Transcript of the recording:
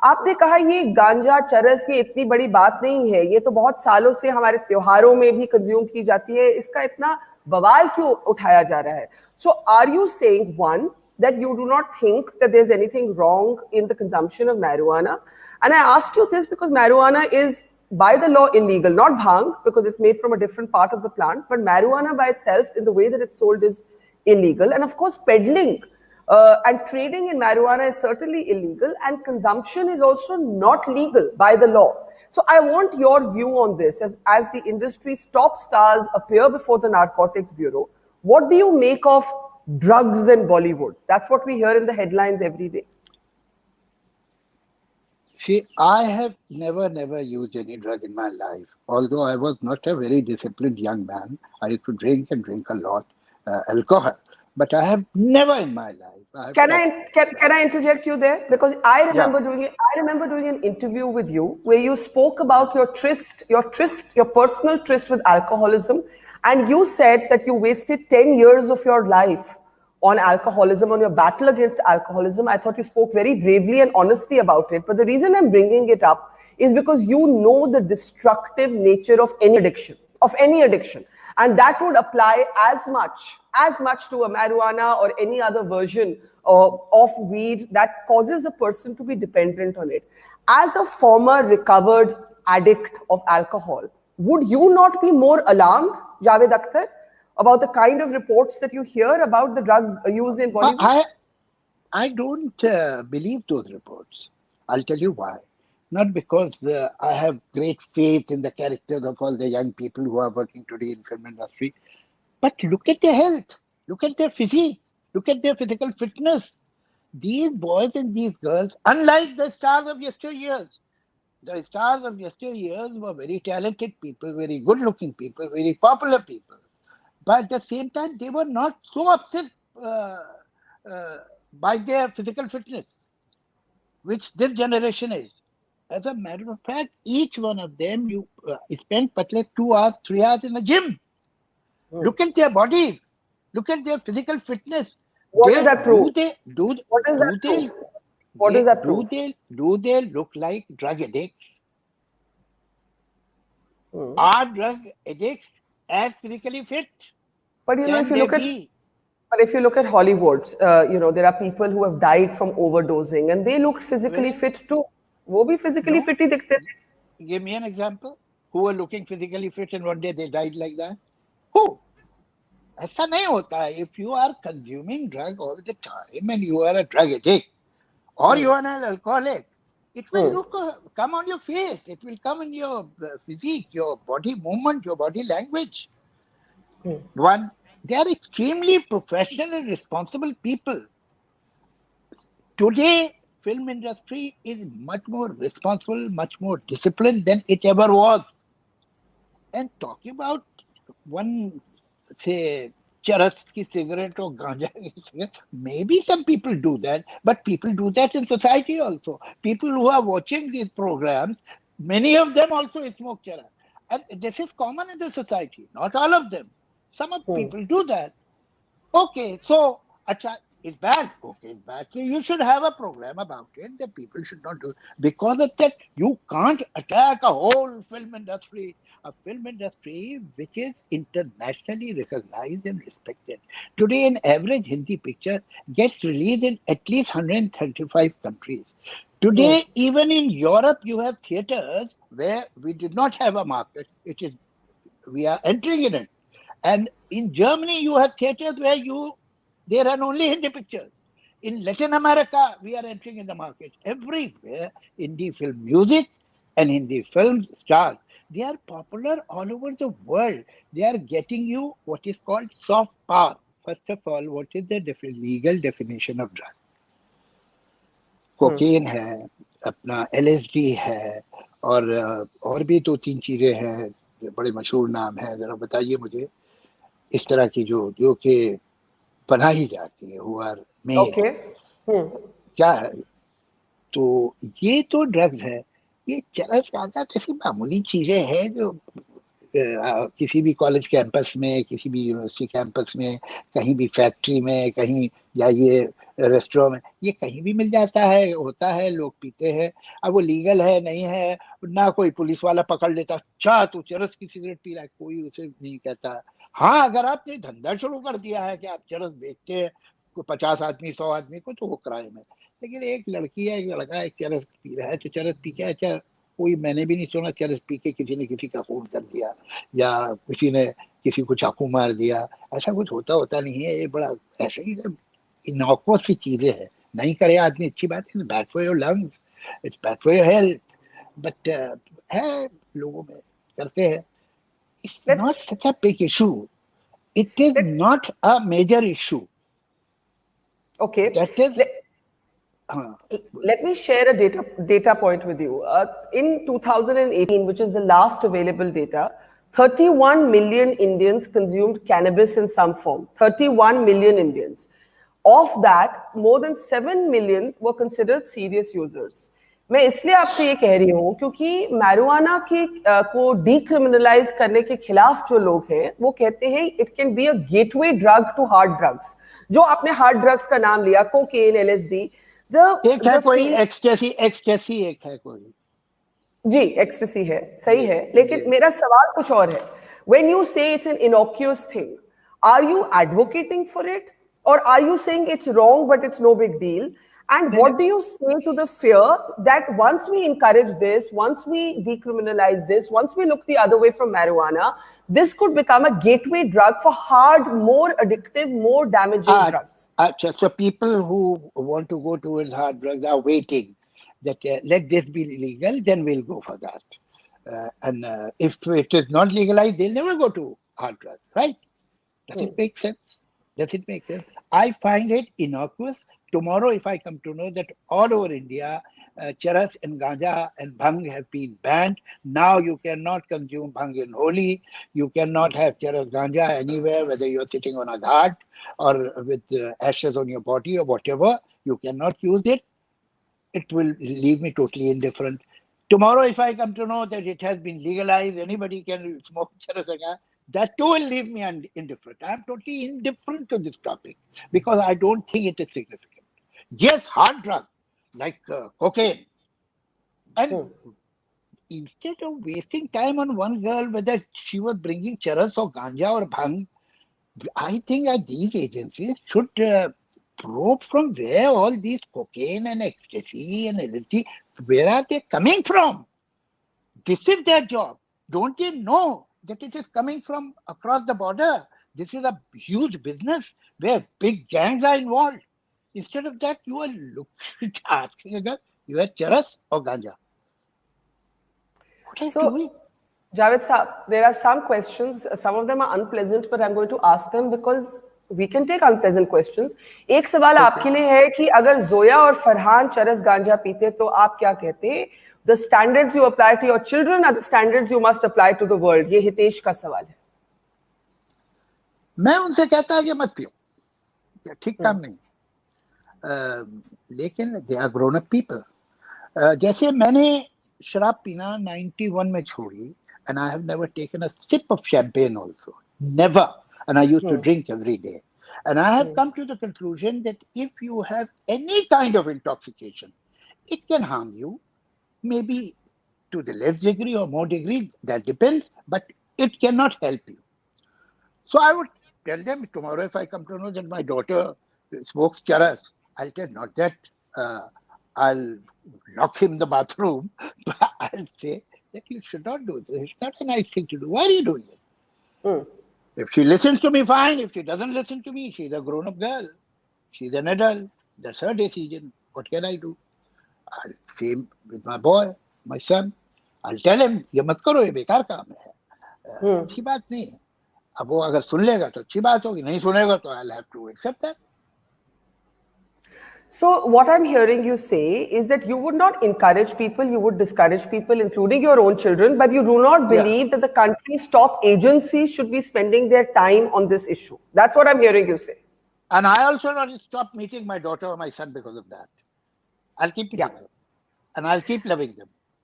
आपने कहा ये गांजा चरस ये इतनी बड़ी बात नहीं है, ये तो बहुत सालों से हमारे त्योहारों में भी कंज्यूम की जाती है, इसका इतना बवाल क्यों उठाया जा रहा है? So are you saying one that you do not think that there's anything wrong in the consumption of marijuana? And I asked you this because marijuana is by the law illegal, not bhang because it's made from a different part of the plant, but marijuana by itself in the way that it's sold is illegal. And of course peddling and trading in marijuana is certainly illegal, and consumption is also not legal by the law. So I want your view on this as the industry's top stars appear before the Narcotics Bureau. What do you make of drugs in Bollywood? That's what we hear in the headlines every day. See, I have never used any drug in my life. Although I was not a very disciplined young man, I used to drink and drink a lot alcohol. But I have never in my life. Can I interject you there? Because I remember doing an interview with you where you spoke about your personal tryst with alcoholism, and you said that you wasted 10 years of your life on alcoholism, on your battle against alcoholism. I thought you spoke very bravely and honestly about it. But the reason I'm bringing it up is because you know the destructive nature of any addiction. And that would apply as much to a marijuana or any other version of weed that causes a person to be dependent on it. As a former recovered addict of alcohol, would you not be more alarmed, Javed Akhtar, about the kind of reports that you hear about the drug use in Bollywood? I don't believe those reports. I'll tell you why. Not because I have great faith in the characters of all the young people who are working today in film industry, but look at their health, look at their physique, look at their physical fitness. These boys and these girls, unlike the stars of yesteryears, the stars of yesteryears were very talented people, very good-looking people, very popular people. But at the same time, they were not so upset by their physical fitness, which this generation is. As a matter of fact, each one of them, you spend at least 2 hours, 3 hours in the gym. Look at their bodies. Look at their physical fitness. What does that prove? Do they look like drug addicts? Are drug addicts as physically fit? But you know, if you look at Hollywood, there are people who have died from overdosing, and they look physically fit too. वो भी physically fit ही दिखते थे. Give me an example. Who are looking physically fit and one day they died like that? Who? ऐसा नहीं होता है. If you are consuming drug all the time and you are a drug addict or you are an alcoholic, it will come on your face. It will come in your physique, your body movement, your body language. One, they are extremely professional and responsible people. Today, film industry is much more responsible, much more disciplined than it ever was. And talking about one, say, charas ki cigarette or ganja ki cigarette, maybe some people do that, but people do that in society also. People who are watching these programs, many of them also smoke charas. And this is common in the society, not all of them. Some of people do that. Okay, so it's bad. Okay, it's bad. So you should have a program about it that people should not do. Because of that, you can't attack a whole film industry. A film industry which is internationally recognized and respected. Today, an average Hindi picture gets released in at least 135 countries. Today, even in Europe, you have theaters where we did not have a market. We are entering in it. And in Germany, you have theaters where they run only Hindi pictures. In Latin America, we are entering in the market. Everywhere, Hindi film music and Hindi film stars, they are popular all over the world. They are getting you what is called soft power. First of all, what is the legal definition of drug? Cocaine है, अपना LSD है, और भी 2-3 चीजें हैं, बड़े मशहूर नाम है. जरा बताइए मुझे इस तरह की जो कि बनाई जाती है, who are made. क्या है? तो ये तो ड्रग्स है. ये चरस गांजा कैसी मामूली चीजें हैं जो किसी भी कॉलेज कैंपस में, किसी भी यूनिवर्सिटी कैंपस में, कहीं भी फैक्ट्री में, कहीं जाइए रेस्टोरेंट में, ये कहीं भी मिल जाता है, होता है, लोग पीते हैं। अब वो लीगल है नहीं है, ना कोई पुलिस वाला पकड़ लेता, चाह तू चरस की सिगरेट पी रहा है, कोई उसे नहीं कहता। हाँ, अगर आपने धंधा शुरू कर दिया है कि आप चरस बेचते हैं 50 आदमी 100 आदमी को, तो वो क्राइम है। लेकिन एक लड़की है, एक लड़का है, चरस पी रहा है, तो चरस पी के, अच्छा कोई, मैंने भी नहीं सुना चरस पी के किसी ने किसी का खून कर दिया या किसी ने किसी को चाकू मार दिया, ऐसा कुछ होता नहीं है। ये बड़ा ऐसे ही इनॉक्वस सी चीजें हैं, नहीं करे आदमी, अच्छी बात है, bad for your lungs, it's bad for your health, but है लोगों में करते हैं। It's Let, not such a big issue, it is let, not a major issue, okay. That is Let me share a data point with you. In 2018, which is the last available data, 31 million Indians consumed cannabis in some form. 31 million Indians. Of that, more than 7 million were considered serious users. मैं इसलिए आपसे ये कह रही हूँ क्योंकि marijuana के को डीक्रिमिनलाइज करने के खिलाफ जो लोग हैं वो कहते हैं it can be a gateway drug to hard drugs. जो आपने हार्ड ड्रग्स का नाम लिया, कोकेन, LSD, एक है कोई एक्सटेसी एक है कोई, जी एक्सटेसी है, सही है, लेकिन मेरा सवाल कुछ और है। When you say it's an innocuous thing, are you advocating for it or are you saying it's wrong but it's no big deal? And what do you say to the fear that once we encourage this, once we decriminalize this, once we look the other way from marijuana, this could become a gateway drug for hard, more addictive, more damaging drugs? So people who want to go towards hard drugs are waiting that let this be legal, then we'll go for that. And if it is not legalized, they'll never go to hard drugs, right? Does it make sense? Does it make sense? I find it innocuous. Tomorrow, if I come to know that all over India, charas and ganja and bhang have been banned, now you cannot consume bhang in Holi, you cannot have charas ganja anywhere, whether you're sitting on a ghat or with ashes on your body or whatever, you cannot use it. It will leave me totally indifferent. Tomorrow, if I come to know that it has been legalized, anybody can smoke charas and ganja, that too will leave me indifferent. I'm totally indifferent to this topic because I don't think it is significant. Yes, hard drugs like cocaine. And instead of wasting time on one girl, whether she was bringing charas or ganja or bhang, I think that these agencies should probe from where all these cocaine and ecstasy and LSD, where are they coming from? This is their job. Don't they know that it is coming from across the border? This is a huge business where big gangs are involved. Instead of that, you are asking again, you have charas or ganja. What are you doing? Javed Saab, there are some questions. Some of them are unpleasant, but I'm going to ask them because we can take unpleasant questions. एक सवाल आपके लिए है कि अगर जोया और फरहान चरस गांजा पीते तो आप क्या कहते? The standards you apply to your children are the standards you must apply to the world. ये हितेश का सवाल है। मैं उनसे कहता कि मत पियो, ठीक काम नहीं। लेकिन they are grown up people. जैसे मैंने शराब पीना 91 में छोड़ी, and I have never taken a sip of champagne also, never, and I used to drink every day, and I have come to the conclusion that if you have any kind of intoxication, it can harm you, maybe to the less degree or more degree, that depends, but it cannot help you. So I would tell them tomorrow, if I come to know that my daughter smokes charas, I'll tell not that I'll lock him in the bathroom, but I'll say that you should not do this. It's not a nice thing to do. Why are you doing it? If she listens to me, fine. If she doesn't listen to me, she's a grown-up girl. She's an adult. That's her decision. What can I do? I'll same with my boy, my son. I'll tell him, ये मत करो, ये बेकार काम है, अच्छी बात नहीं है। अब वो अगर सुन लेगा तो अच्छी बात होगी, नहीं सुनेगा तो I'll have to accept that. So what I'm hearing you say is that you would not encourage people, you would discourage people, including your own children, but you do not believe that the country's top agencies should be spending their time on this issue. That's what I'm hearing you say. And I also not stop meeting my daughter or my son because of that. I'll keep meeting them, and I'll keep loving them.